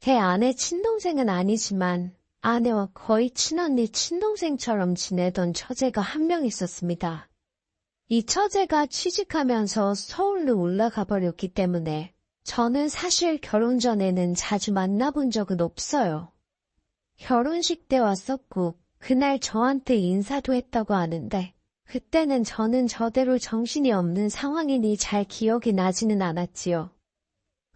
제 아내 친동생은 아니지만 아내와 거의 친언니 친동생처럼 지내던 처제가 한 명 있었습니다. 이 처제가 취직하면서 서울로 올라가 버렸기 때문에 저는 사실 결혼 전에는 자주 만나본 적은 없어요. 결혼식 때 왔었고 그날 저한테 인사도 했다고 하는데 그때는 저는 저대로 정신이 없는 상황이니 잘 기억이 나지는 않았지요.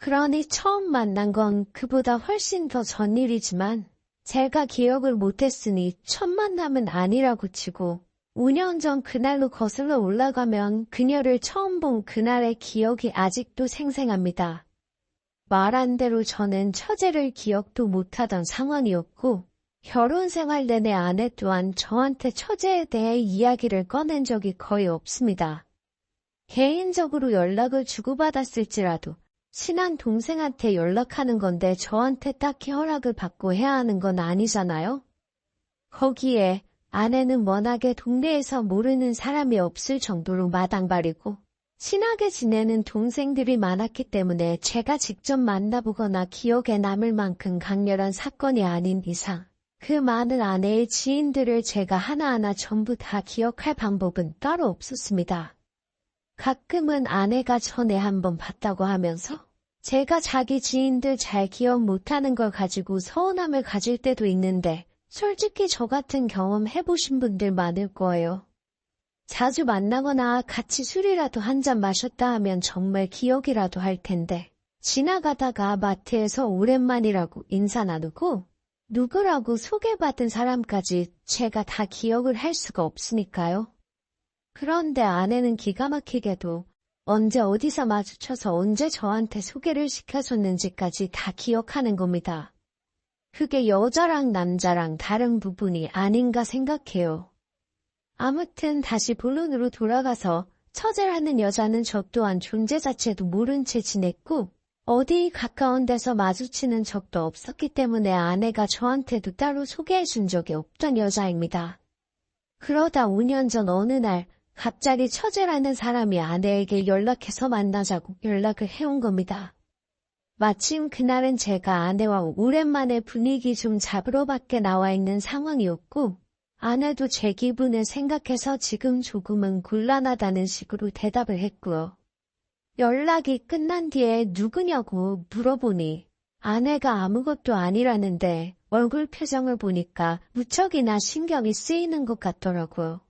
그러니 처음 만난 건 그보다 훨씬 더 전일이지만 제가 기억을 못했으니 첫 만남은 아니라고 치고 5년 전 그날로 거슬러 올라가면 그녀를 처음 본 그날의 기억이 아직도 생생합니다. 말한 대로 저는 처제를 기억도 못하던 상황이었고 결혼 생활 내내 아내 또한 저한테 처제에 대해 이야기를 꺼낸 적이 거의 없습니다. 개인적으로 연락을 주고받았을지라도 친한 동생한테 연락하는 건데 저한테 딱히 허락을 받고 해야 하는 건 아니잖아요? 거기에 아내는 워낙에 동네에서 모르는 사람이 없을 정도로 마당발이고 친하게 지내는 동생들이 많았기 때문에 제가 직접 만나보거나 기억에 남을 만큼 강렬한 사건이 아닌 이상 그 많은 아내의 지인들을 제가 하나하나 전부 다 기억할 방법은 따로 없었습니다. 가끔은 아내가 전에 한번 봤다고 하면서 제가 자기 지인들 잘 기억 못하는 걸 가지고 서운함을 가질 때도 있는데 솔직히 저 같은 경험 해보신 분들 많을 거예요. 자주 만나거나 같이 술이라도 한 잔 마셨다 하면 정말 기억이라도 할 텐데 지나가다가 마트에서 오랜만이라고 인사 나누고 누구라고 소개받은 사람까지 제가 다 기억을 할 수가 없으니까요. 그런데 아내는 기가 막히게도 언제 어디서 마주쳐서 언제 저한테 소개를 시켜줬는지까지 다 기억하는 겁니다. 그게 여자랑 남자랑 다른 부분이 아닌가 생각해요. 아무튼 다시 본론으로 돌아가서 처제라는 여자는 저 또한 존재 자체도 모른 채 지냈고 어디 가까운 데서 마주치는 적도 없었기 때문에 아내가 저한테도 따로 소개해준 적이 없던 여자입니다. 그러다 5년 전 어느 날 갑자기 처제라는 사람이 아내에게 연락해서 만나자고 연락을 해온 겁니다. 마침 그날은 제가 아내와 오랜만에 분위기 좀 잡으러 밖에 나와 있는 상황이었고 아내도 제 기분을 생각해서 지금 조금은 곤란하다는 식으로 대답을 했고요. 연락이 끝난 뒤에 누구냐고 물어보니 아내가 아무것도 아니라는데 얼굴 표정을 보니까 무척이나 신경이 쓰이는 것 같더라고요.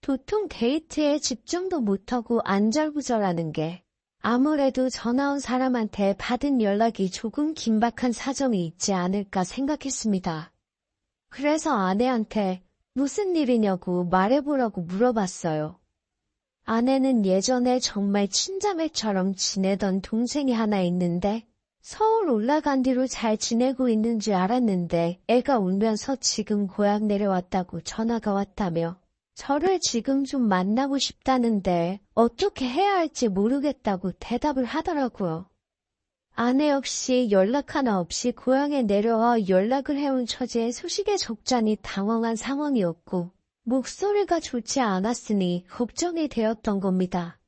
도통 데이트에 집중도 못하고 안절부절하는 게 아무래도 전화 온 사람한테 받은 연락이 조금 긴박한 사정이 있지 않을까 생각했습니다. 그래서 아내한테 무슨 일이냐고 말해보라고 물어봤어요. 아내는 예전에 정말 친자매처럼 지내던 동생이 하나 있는데 서울 올라간 뒤로 잘 지내고 있는 줄 알았는데 애가 울면서 지금 고향 내려왔다고 전화가 왔다며 저를 지금 좀 만나고 싶다는데 어떻게 해야 할지 모르겠다고 대답을 하더라고요. 아내 역시 연락 하나 없이 고향에 내려와 연락을 해온 처제의 소식에 적잖이 당황한 상황이었고 목소리가 좋지 않았으니 걱정이 되었던 겁니다.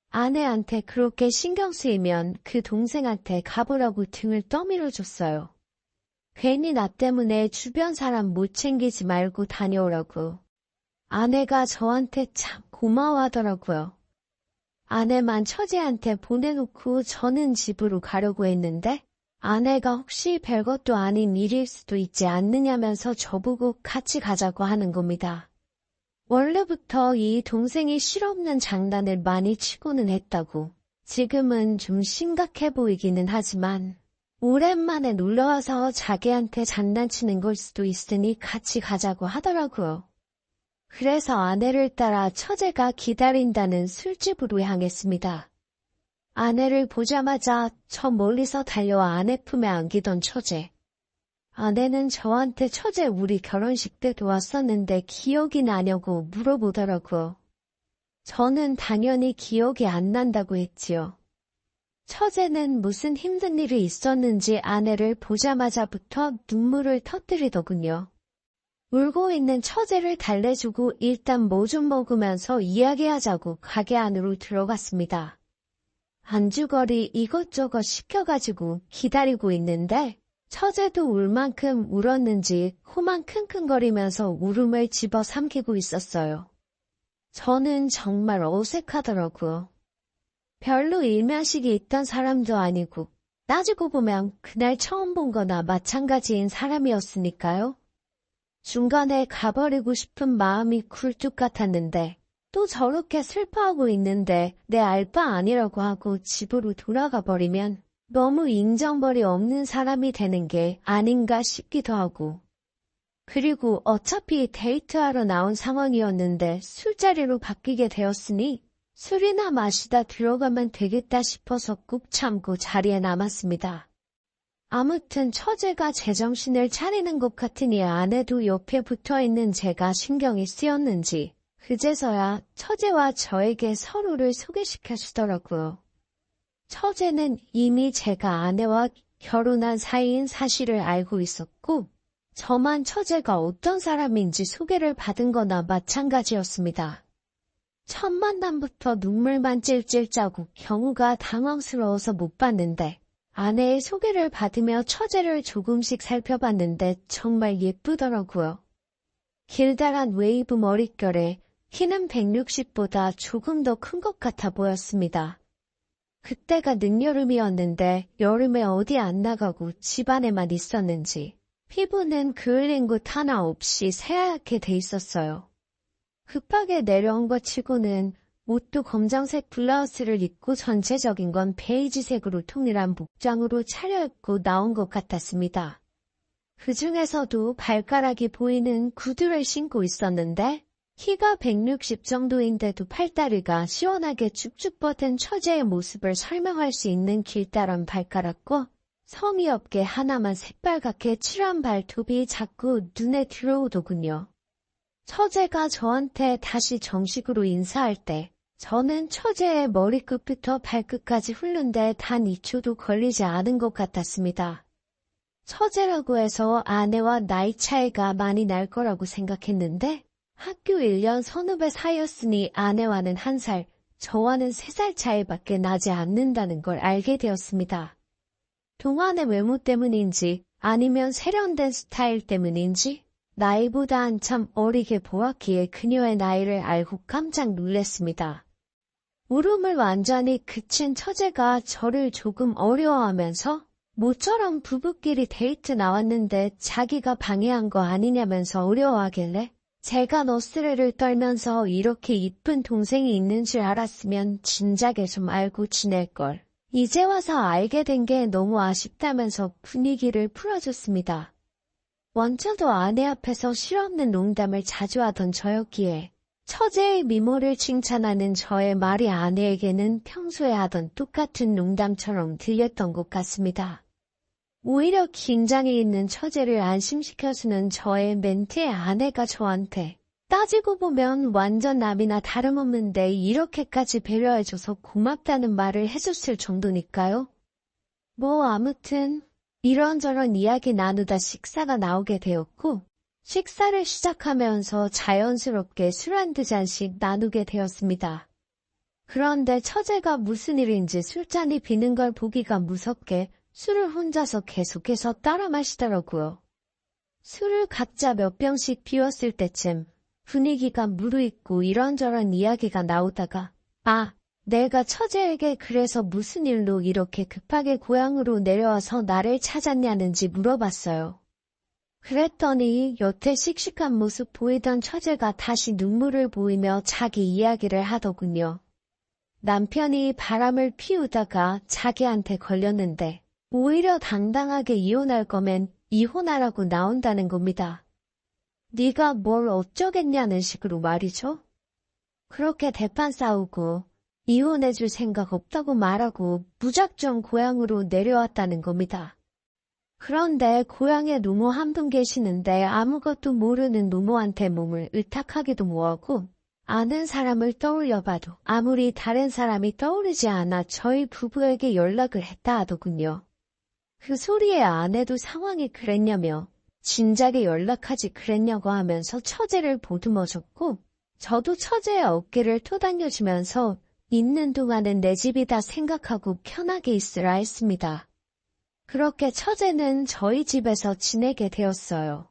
아내한테 그렇게 신경 쓰이면 그 동생한테 가보라고 등을 떠밀어줬어요. 괜히 나 때문에 주변 사람 못 챙기지 말고 다녀오라고. 아내가 저한테 참 고마워하더라고요. 아내만 처제한테 보내놓고 저는 집으로 가려고 했는데 아내가 혹시 별것도 아닌 일일 수도 있지 않느냐면서 저보고 같이 가자고 하는 겁니다. 원래부터 이 동생이 실없는 장난을 많이 치고는 했다고. 지금은 좀 심각해 보이기는 하지만 오랜만에 놀러와서 자기한테 장난치는 걸 수도 있으니 같이 가자고 하더라고요. 그래서 아내를 따라 처제가 기다린다는 술집으로 향했습니다. 아내를 보자마자 저 멀리서 달려와 아내 품에 안기던 처제. 아내는 저한테 처제 우리 결혼식 때도 왔었는데 기억이 나냐고 물어보더라고요. 저는 당연히 기억이 안 난다고 했지요. 처제는 무슨 힘든 일이 있었는지 아내를 보자마자부터 눈물을 터뜨리더군요. 울고 있는 처제를 달래주고 일단 뭐 좀 먹으면서 이야기하자고 가게 안으로 들어갔습니다. 안주거리 이것저것 시켜가지고 기다리고 있는데 처제도 울 만큼 울었는지 코만 킁킁거리면서 울음을 집어삼키고 있었어요. 저는 정말 어색하더라고요. 별로 일면식이 있던 사람도 아니고 따지고 보면 그날 처음 본 거나 마찬가지인 사람이었으니까요. 중간에 가버리고 싶은 마음이 굴뚝 같았는데 또 저렇게 슬퍼하고 있는데 내 알바 아니라고 하고 집으로 돌아가 버리면 너무 인정벌이 없는 사람이 되는 게 아닌가 싶기도 하고. 그리고 어차피 데이트하러 나온 상황이었는데 술자리로 바뀌게 되었으니 술이나 마시다 들어가면 되겠다 싶어서 꾹 참고 자리에 남았습니다. 아무튼 처제가 제정신을 차리는 것 같으니 아내도 옆에 붙어있는 제가 신경이 쓰였는지 그제서야 처제와 저에게 서로를 소개시켜 주더라고요. 처제는 이미 제가 아내와 결혼한 사이인 사실을 알고 있었고 저만 처제가 어떤 사람인지 소개를 받은 거나 마찬가지였습니다. 첫 만남부터 눈물만 찔찔 짜고 경우가 당황스러워서 못 봤는데 아내의 소개를 받으며 처제를 조금씩 살펴봤는데 정말 예쁘더라고요. 길다란 웨이브 머릿결에 키는 160보다 조금 더 큰 것 같아 보였습니다. 그때가 늦여름이었는데 여름에 어디 안 나가고 집안에만 있었는지 피부는 그을린 곳 하나 없이 새하얗게 돼 있었어요. 급하게 내려온 것 치고는 옷도 검정색 블라우스를 입고 전체적인 건 베이지색으로 통일한 복장으로 차려입고 나온 것 같았습니다. 그 중에서도 발가락이 보이는 구두를 신고 있었는데 키가 160 정도인데도 팔다리가 시원하게 쭉쭉 뻗은 처제의 모습을 설명할 수 있는 길다란 발가락과 성의 없게 하나만 새빨갛게 칠한 발톱이 자꾸 눈에 들어오더군요. 처제가 저한테 다시 정식으로 인사할 때 저는 처제의 머리끝부터 발끝까지 훑는데 단 2초도 걸리지 않은 것 같았습니다. 처제라고 해서 아내와 나이 차이가 많이 날 거라고 생각했는데 학교 1년 선후배 사이였으니 아내와는 1살, 저와는 3살 차이밖에 나지 않는다는 걸 알게 되었습니다. 동안의 외모 때문인지 아니면 세련된 스타일 때문인지 나이보다 한참 어리게 보았기에 그녀의 나이를 알고 깜짝 놀랐습니다. 울음을 완전히 그친 처제가 저를 조금 어려워하면서 모처럼 부부끼리 데이트 나왔는데 자기가 방해한 거 아니냐면서 어려워하길래 제가 너스레를 떨면서 이렇게 이쁜 동생이 있는 줄 알았으면 진작에 좀 알고 지낼걸. 이제 와서 알게 된 게 너무 아쉽다면서 분위기를 풀어줬습니다. 원쳐도 아내 앞에서 실없는 농담을 자주 하던 저였기에 처제의 미모를 칭찬하는 저의 말이 아내에게는 평소에 하던 똑같은 농담처럼 들렸던 것 같습니다. 오히려 긴장이 있는 처제를 안심시켜주는 저의 멘트에 아내가 저한테 따지고 보면 완전 남이나 다름없는데 이렇게까지 배려해줘서 고맙다는 말을 해줬을 정도니까요. 뭐 아무튼 이런저런 이야기 나누다 식사가 나오게 되었고 식사를 시작하면서 자연스럽게 술 한두 잔씩 나누게 되었습니다. 그런데 처제가 무슨 일인지 술잔이 비는 걸 보기가 무섭게 술을 혼자서 계속해서 따라 마시더라고요. 술을 각자 몇 병씩 비웠을 때쯤 분위기가 무르익고 이런저런 이야기가 나오다가 내가 처제에게 그래서 무슨 일로 이렇게 급하게 고향으로 내려와서 나를 찾았냐는지 물어봤어요. 그랬더니 여태 씩씩한 모습 보이던 처제가 다시 눈물을 보이며 자기 이야기를 하더군요. 남편이 바람을 피우다가 자기한테 걸렸는데 오히려 당당하게 이혼할 거면 이혼하라고 나온다는 겁니다. 네가 뭘 어쩌겠냐는 식으로 말이죠. 그렇게 대판 싸우고 이혼해줄 생각 없다고 말하고 무작정 고향으로 내려왔다는 겁니다. 그런데 고향에 노모 한 분 계시는데 아무것도 모르는 노모한테 몸을 의탁하기도 뭐하고 아는 사람을 떠올려봐도 아무리 다른 사람이 떠오르지 않아 저희 부부에게 연락을 했다 하더군요. 그 소리에 아내도 상황이 그랬냐며 진작에 연락하지 그랬냐고 하면서 처제를 보듬어줬고 저도 처제의 어깨를 토당겨주면서 있는 동안은 내 집이다 생각하고 편하게 있으라 했습니다. 그렇게 처제는 저희 집에서 지내게 되었어요.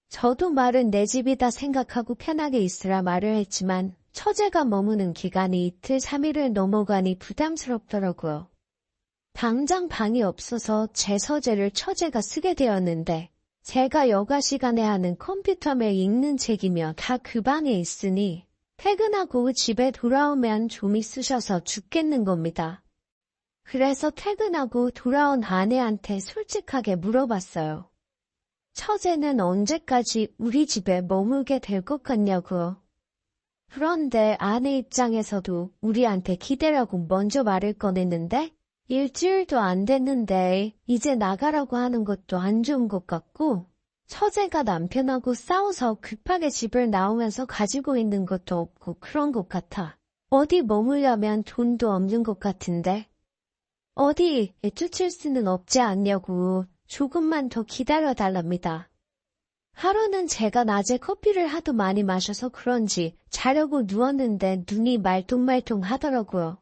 저도 말은 내 집이다 생각하고 편하게 있으라 말을 했지만 처제가 머무는 기간이 이틀 3일을 넘어가니 부담스럽더라고요. 당장 방이 없어서 제 서재를 처제가 쓰게 되었는데 제가 여가 시간에 하는 컴퓨터에 읽는 책이며 다 그 방에 있으니 퇴근하고 집에 돌아오면 좀 있으셔서 죽겠는 겁니다. 그래서 퇴근하고 돌아온 아내한테 솔직하게 물어봤어요. 처제는 언제까지 우리 집에 머물게 될 것 같냐고요. 그런데 아내 입장에서도 우리한테 기대라고 먼저 말을 꺼냈는데 일주일도 안 됐는데 이제 나가라고 하는 것도 안 좋은 것 같고 처제가 남편하고 싸워서 급하게 집을 나오면서 가지고 있는 것도 없고 그런 것 같아. 어디 머물려면 돈도 없는 것 같은데 어디 쫓을 수는 없지 않냐고 조금만 더 기다려달랍니다. 하루는 제가 낮에 커피를 하도 많이 마셔서 그런지 자려고 누웠는데 눈이 말똥말똥 하더라고요.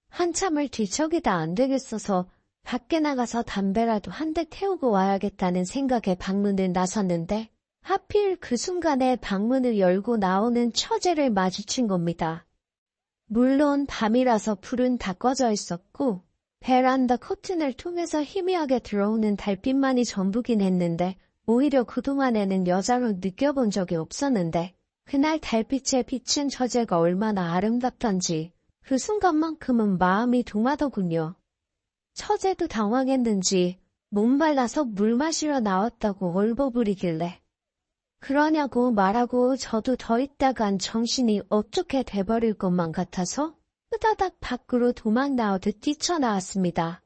한참을 뒤척이다 안 되겠어서 밖에 나가서 담배라도 한 대 태우고 와야겠다는 생각에 방문을 나섰는데 하필 그 순간에 방문을 열고 나오는 처제를 마주친 겁니다. 물론 밤이라서 불은 다 꺼져 있었고 베란다 커튼을 통해서 희미하게 들어오는 달빛만이 전부긴 했는데 오히려 그동안에는 여자로 느껴본 적이 없었는데 그날 달빛에 비친 처제가 얼마나 아름답던지 그 순간만큼은 마음이 동하더군요. 처제도 당황했는지 목말라서 물 마시러 나왔다고 얼버무리길래 그러냐고 말하고 저도 더 있다간 정신이 어떻게 돼버릴 것만 같아서 후다닥 밖으로 도망 나오듯 뛰쳐나왔습니다.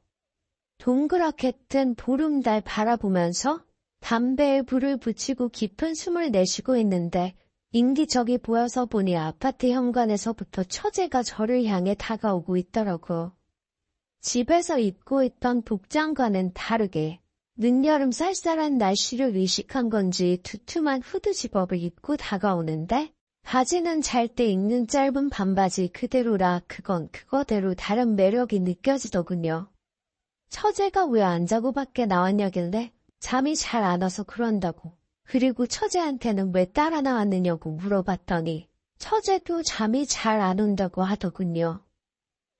동그랗게 뜬 보름달 바라보면서 담배에 불을 붙이고 깊은 숨을 내쉬고 있는데 인기적이 보여서 보니 아파트 현관에서부터 처제가 저를 향해 다가오고 있더라고. 집에서 입고 있던 복장과는 다르게 늦여름 쌀쌀한 날씨를 의식한 건지 두툼한 후드 집업을 입고 다가오는데 바지는 잘 때 입는 짧은 반바지 그대로라 그건 그거대로 다른 매력이 느껴지더군요. 처제가 왜 안 자고 밖에 나왔냐길래 잠이 잘 안 와서 그런다고. 그리고 처제한테는 왜 따라 나왔느냐고 물어봤더니 처제도 잠이 잘 안 온다고 하더군요.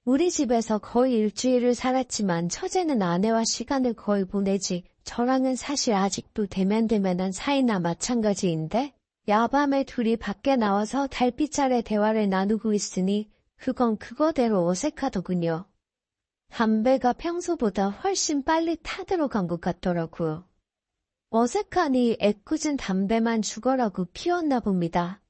우리 집에서 거의 일주일을 살았지만 처제는 아내와 시간을 거의 보내지 저랑은 사실 아직도 대면대면한 사이나 마찬가지인데 야밤에 둘이 밖에 나와서 달빛 아래 대화를 나누고 있으니 그건 그거대로 어색하더군요. 담배가 평소보다 훨씬 빨리 타들어간 것 같더라고요. 어색하니 애꿎은 담배만 죽어라고 피웠나 봅니다.